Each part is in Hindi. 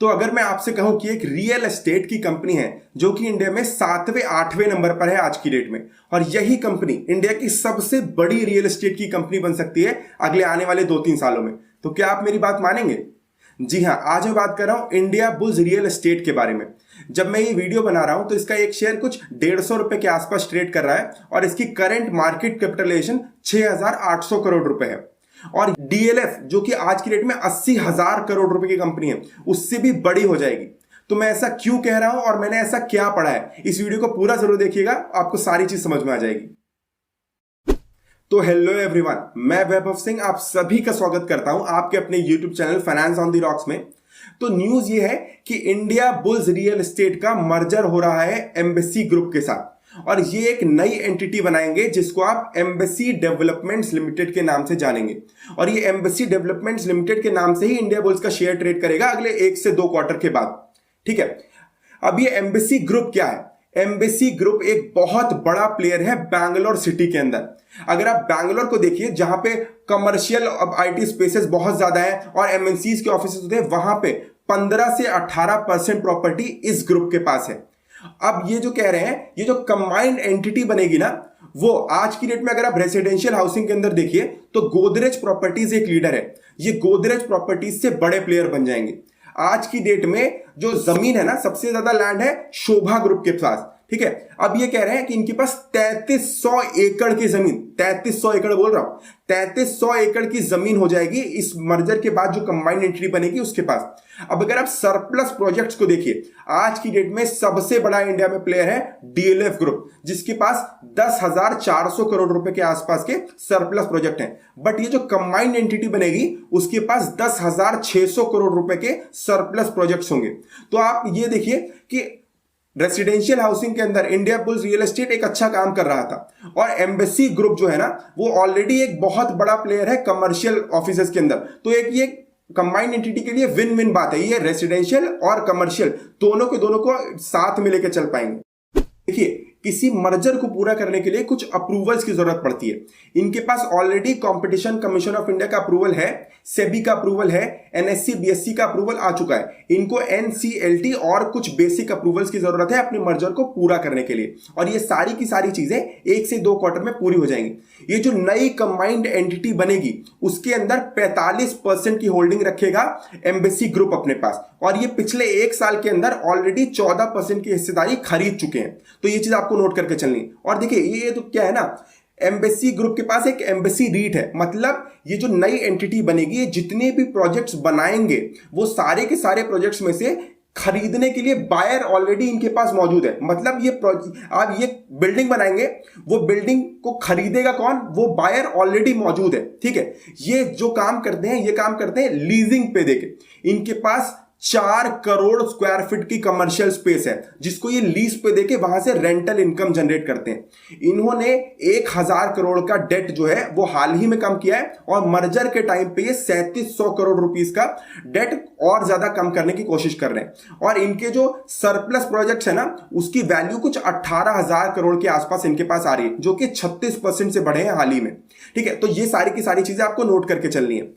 तो अगर मैं आपसे कहूं कि एक रियल एस्टेट की कंपनी है जो कि इंडिया में 7वें 8वें नंबर पर है आज की डेट में, और यही कंपनी इंडिया की सबसे बड़ी रियल एस्टेट की कंपनी बन सकती है अगले आने वाले 2-3 सालों में, तो क्या आप मेरी बात मानेंगे? जी हाँ, आज मैं बात कर रहा हूं इंडिया बुल्स रियल एस्टेट के बारे में। जब मैं ये वीडियो बना रहा हूं तो इसका एक शेयर कुछ 150 रुपए के आसपास ट्रेड कर रहा है और इसकी करंट मार्केट कैपिटलाइजेशन 6,800 करोड़ रुपए है। और डीएलएफ जो कि आज की डेट में 80,000 करोड़ रुपए की कंपनी है, उससे भी बड़ी हो जाएगी। तो मैं ऐसा क्यों कह रहा हूं और मैंने ऐसा क्या पढ़ा है, इस वीडियो को पूरा जरूर देखिएगा, आपको सारी चीज समझ में आ जाएगी। तो हेलो एवरीवन, मैं वैभव सिंह आप सभी का स्वागत करता हूं आपके अपने YouTube channel finance on the rocks में। तो न्यूज ये है कि इंडिया बुल्स रियल एस्टेट का मर्जर हो रहा है एम्बेसी ग्रुप के साथ, और ये एक नई एंटिटी बनाएंगे जिसको आप एम्बेसी डेवलपमेंट्स लिमिटेड के नाम से जानेंगे। और ये एम्बेसी डेवलपमेंट्स लिमिटेड के नाम से ही इंडिया बुल्स का शेयर ट्रेड करेगा अगले 1 से 2 क्वार्टर के बाद। ठीक है, अब ये एम्बेसी ग्रुप क्या है? एम्बेसी ग्रुप एक बहुत बड़ा प्लेयर है बैंगलोर सिटी के अंदर। अगर आप बैंगलोर को देखिए, जहां पे कमर्शियल आईटी स्पेसेस बहुत ज्यादा है और एमएनसीज के ऑफिसेज होते हैं, वहां पे 15 से 18% प्रॉपर्टी इस ग्रुप के पास है। अब ये जो कह रहे हैं, ये जो कंबाइंड एंटिटी बनेगी ना, वो आज की डेट में अगर आप रेसिडेंशियल हाउसिंग के अंदर देखिए तो गोदरेज प्रॉपर्टीज एक लीडर है। ये गोदरेज प्रॉपर्टीज से बड़े प्लेयर बन जाएंगे। आज की डेट में जो जमीन है ना, सबसे ज्यादा लैंड है शोभा ग्रुप के पास। ठीक है, अब ये कह रहे हैं कि इनके पास 3300 एकड़ की जमीन, 3300 एकड़ बोल रहा हूं, 3300 एकड़ की जमीन हो जाएगी इस मर्जर के बाद जो कंबाइंड एंटिटी बनेगी उसके पास। अब अगर आप सरप्लस प्रोजेक्ट्स को देखिए, आज की डेट में सबसे बड़ा इंडिया में प्लेयर है डीएलएफ ग्रुप, जिसके पास 10,400 करोड़ रुपए के आसपास के सरप्लस प्रोजेक्ट हैं। बट ये जो कंबाइंड एंटिटी बनेगी उसके पास 10,600 करोड़ रुपए के सरप्लस प्रोजेक्ट्स होंगे। तो आप ये देखिए कि रेसिडेंशियल हाउसिंग के अंदर इंडिया बुल्स रियल एस्टेट एक अच्छा काम कर रहा था, और एम्बेसी ग्रुप जो है ना, वो ऑलरेडी एक बहुत बड़ा प्लेयर है कमर्शियल ऑफिसेज के अंदर। तो एक ये कंबाइंड एंटिटी के लिए विन विन बात है, ये रेसिडेंशियल और कमर्शियल दोनों को साथ में लेकर चल पाएंगे। देखिए, किसी मर्जर को पूरा करने के लिए कुछ अप्रूवल्स की जरूरत पड़ती है। इनके पास already competition commission of India का अप्रूवल है, सेबी का अप्रूवल है, एनएससी बीएससी का अप्रूवल आ चुका है। इनको एनसीएलटी और कुछ बेसिक अप्रूवल्स की जरूरत है अपने मर्जर को पूरा करने के लिए, और ये सारी की सारी चीजें 1 से 2 क्वार्टर में पूरी हो जाएंगी। ये जो नई कंबाइंड एंटिटी बनेगी उसके अंदर 45% की होल्डिंग रखेगा एम्बेसी ग्रुप अपने पास, और ये पिछले 1 साल के अंदर ऑलरेडी 14% की हिस्सेदारी खरीद चुके हैं। तो ये चीज आपको नोट करके चलनी। और देखिए, ये तो क्या है ना, एम्बेसी ग्रुप के पास एक एम्बेसी रीट है, मतलब ये जो नई एंटिटी बनेगी, ये जितने भी प्रोजेक्ट्स बनाएंगे वो सारे के सारे प्रोजेक्ट्स में से खरीदने के लिए बायर ऑलरेडी इनके पास मौजूद है। मतलब ये आप ये बिल्डिंग बनाएंगे, वो बिल्डिंग को खरीदेगा कौन? वो बायर ऑलरेडी मौजूद है। ठीक है, ये जो काम करते हैं, ये काम करते हैं लीजिंग पे देके। इनके पास 4 करोड़ स्क्वायर फीट की कमर्शियल स्पेस है, जिसको ये लीज पे देके वहां से रेंटल इनकम जनरेट करते हैं। इन्होंने 1,000 करोड़ का डेट जो है वो हाल ही में कम किया है, और मर्जर के टाइम पे ये 3700 करोड़ रुपीस का डेट और ज्यादा कम करने की कोशिश कर रहे हैं। और इनके जो सरप्लस प्रोजेक्ट्स है ना, उसकी वैल्यू कुछ 18,000 करोड़ के आसपास इनके पास आ रही है, जो कि 36% से बढ़े हैं हाल ही में। ठीक है, तो ये सारी की सारी चीजें आपको नोट करके चलनी है।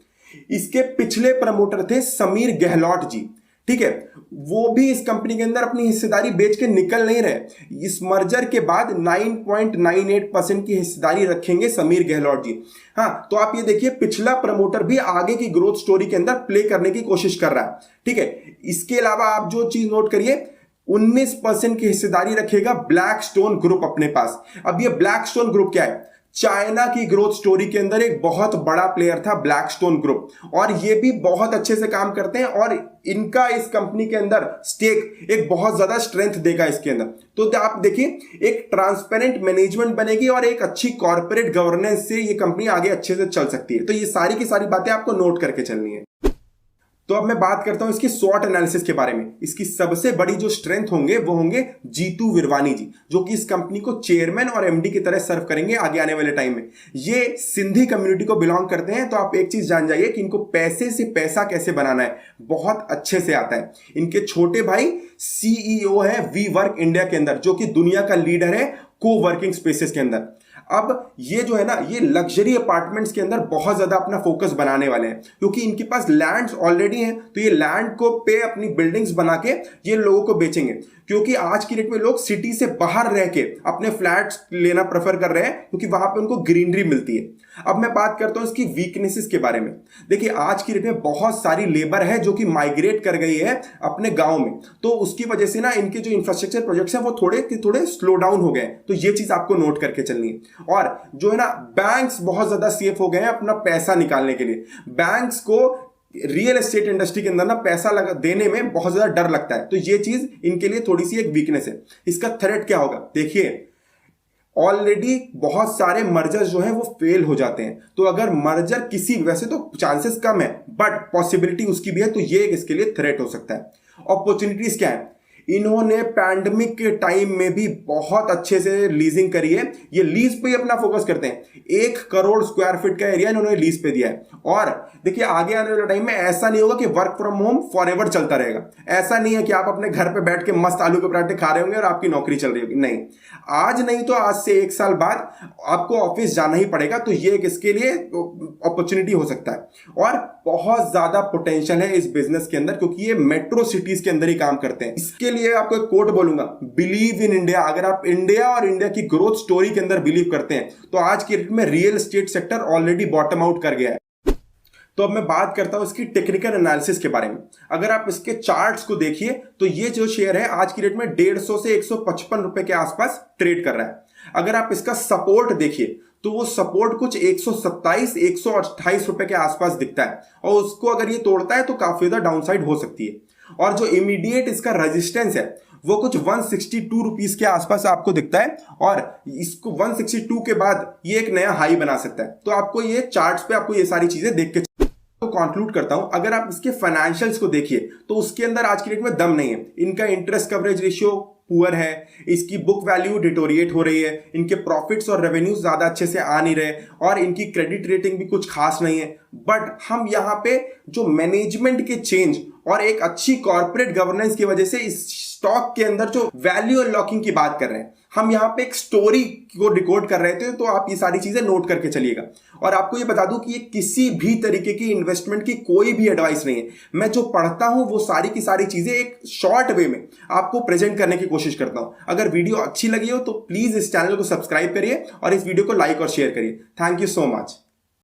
इसके पिछले प्रमोटर थे समीर गहलोत जी। ठीक है, वो भी इस कंपनी के अंदर अपनी हिस्सेदारी बेच के निकल नहीं रहे। इस मर्जर के बाद 9.98% की हिस्सेदारी रखेंगे समीर गहलोत जी। हाँ, तो आप ये देखिए, पिछला प्रमोटर भी आगे की ग्रोथ स्टोरी के अंदर प्ले करने की कोशिश कर रहा है। ठीक है, इसके अलावा आप जो चीज नोट करिए, 19% की हिस्सेदारी रखेगा ब्लैक स्टोन ग्रुप अपने पास। अब ये ब्लैक स्टोन ग्रुप क्या है? चाइना की ग्रोथ स्टोरी के अंदर एक बहुत बड़ा प्लेयर था ब्लैक स्टोन ग्रुप, और ये भी बहुत अच्छे से काम करते हैं, और इनका इस कंपनी के अंदर स्टेक एक बहुत ज्यादा स्ट्रेंथ देगा इसके अंदर। तो आप देखिए, एक ट्रांसपेरेंट मैनेजमेंट बनेगी और एक अच्छी कॉर्पोरेट गवर्नेंस से ये कंपनी आगे अच्छे से चल सकती है। तो ये सारी की सारी बातें आपको नोट करके चलनी है। तो अब मैं बात करता हूं इसकी स्वॉट एनालिसिस के बारे में। इसकी सबसे बड़ी जो स्ट्रेंथ होंगे वो होंगे जीतू विरवानी जी, जो कि इस कंपनी को चेयरमैन और एमडी की तरह सर्व करेंगे आगे आने वाले टाइम में। ये सिंधी कम्युनिटी को बिलोंग करते हैं, तो आप एक चीज जान जाइए कि इनको पैसे से पैसा कैसे बनाना है बहुत अच्छे से आता है। इनके छोटे भाई सीईओ है वी वर्क इंडिया के अंदर, जो कि दुनिया का लीडर है कोवर्किंग स्पेसेस के अंदर। अब ये जो है ना, ये लग्जरी अपार्टमेंट्स के अंदर बहुत ज्यादा अपना फोकस बनाने वाले हैं, क्योंकि इनके पास लैंड्स ऑलरेडी हैं, तो ये लैंड को पे अपनी बिल्डिंग्स बना के ये लोगों को बेचेंगे। क्योंकि आज की डेट में लोग सिटी से बाहर रह के अपने फ्लैट्स लेना प्रेफर कर रहे हैं, क्योंकि वहां पे उनको ग्रीनरी मिलती है। अब मैं बात करता हूं इसकी वीकनेसेस के बारे में। देखिए, आज की डेट में बहुत सारी लेबर है जो कि माइग्रेट कर गई है अपने गांव में, तो उसकी वजह से ना इनके जो इंफ्रास्ट्रक्चर प्रोजेक्ट्स हैं वो थोड़े स्लो डाउन हो गए, तो ये चीज आपको नोट करके चलनी है। और जो है ना, बैंक्स बहुत ज्यादा सेफ हो गए हैं अपना पैसा निकालने के लिए। बैंक्स को रियल एस्टेट इंडस्ट्री के अंदर ना पैसा देने में बहुत ज्यादा डर लगता है, तो ये चीज इनके लिए थोड़ी सी एक वीकनेस है। इसका थ्रेट क्या होगा? देखिए, ऑलरेडी बहुत सारे मर्जर जो हैं वो फेल हो जाते हैं, तो अगर मर्जर किसी, वैसे तो चांसेस कम है बट पॉसिबिलिटी उसकी भी है, तो ये इसके लिए थ्रेट हो सकता है। अपॉर्चुनिटीज क्या है? इन्होंने पैंडेमिक के टाइम में भी बहुत अच्छे से लीजिंग करी है। ये लीज पे ही अपना फोकस करते हैं। 1 करोड़ स्क्वायर फीट का एरिया इन्होंने लीज पे दिया है। और देखिए, आगे आने वाले टाइम में ऐसा नहीं होगा कि work from home for ever चलता रहेगा। ऐसा नहीं है कि आप अपने घर पे बैठ के मस्त आलू के पराठे खा रहे होंगे और आपकी नौकरी चल रही होगी। नहीं, आज नहीं तो आज से 1 साल बाद आपको ऑफिस जाना ही पड़ेगा, तो ये एक इसके लिए अपॉर्चुनिटी हो सकता है। और बहुत ज्यादा पोटेंशियल है इस बिजनेस के अंदर, क्योंकि ये मेट्रो सिटीज के अंदर ही काम करते हैं। इसके लिए आपको एक कोट बोलूंगा, बिलीव इन इंडिया। अगर आप इंडिया और इंडिया की ग्रोथ स्टोरी के अंदर बिलीव करते हैं, तो आज की डेट में real estate sector already bottom out कर गया है। तो अब मैं बात करता हूं इसकी टेक्निकल एनालिसिस के बारे में। अगर आप इसके चार्ट्स को देखिए, तो ये जो शेयर है आज की डेट में 150 से 155 रुपए के आसपास ट्रेड कर रहा है। अगर आप इसका सपोर्ट देखिए, तो वो सपोर्ट कुछ 127 128 रुपए के आसपास दिखता है, और उसको अगर ये तोड़ता है तो काफी ज्यादा डाउनसाइड हो सकती है। और जो इमीडिएट इसका रेजिस्टेंस है वो कुछ 162 रुपीस के आसपास आपको दिखता है, और इसको 162 के बाद ये एक नया हाई बना सकता है। तो आपको ये चार्ट्स पे आपको ये सारी चीजें देख के तो कंक्लूड करता हूं। अगर आप इसके फाइनेंशियल्स को देखिए, तो उसके अंदर आज की डेट में दम नहीं है। इनका इंटरेस्ट कवरेज रेशियो पुअर है, इसकी बुक वैल्यू डिटोरिएट हो रही है, इनके प्रॉफिट्स और रेवेन्यूज ज्यादा अच्छे से आ नहीं रहे, और इनकी क्रेडिट रेटिंग भी कुछ खास नहीं है। बट हम यहाँ पे जो मैनेजमेंट के चेंज और एक अच्छी कॉर्पोरेट गवर्नेंस की वजह से इस स्टॉक के अंदर जो वैल्यू अनलॉकिंग की बात कर रहे हैं, हम यहाँ पे एक स्टोरी को रिकॉर्ड कर रहे थे, तो आप ये सारी चीजें नोट करके चलिएगा। और आपको ये बता दूं कि ये किसी भी तरीके की इन्वेस्टमेंट की कोई भी एडवाइस नहीं है। मैं जो पढ़ता हूं वो सारी की सारी चीजें एक शॉर्ट वे में आपको प्रेजेंट करने की कोशिश करता हूं। अगर वीडियो अच्छी लगी हो तो प्लीज इस चैनल को सब्सक्राइब करिए और इस वीडियो को लाइक और शेयर करिए। Thank you so much.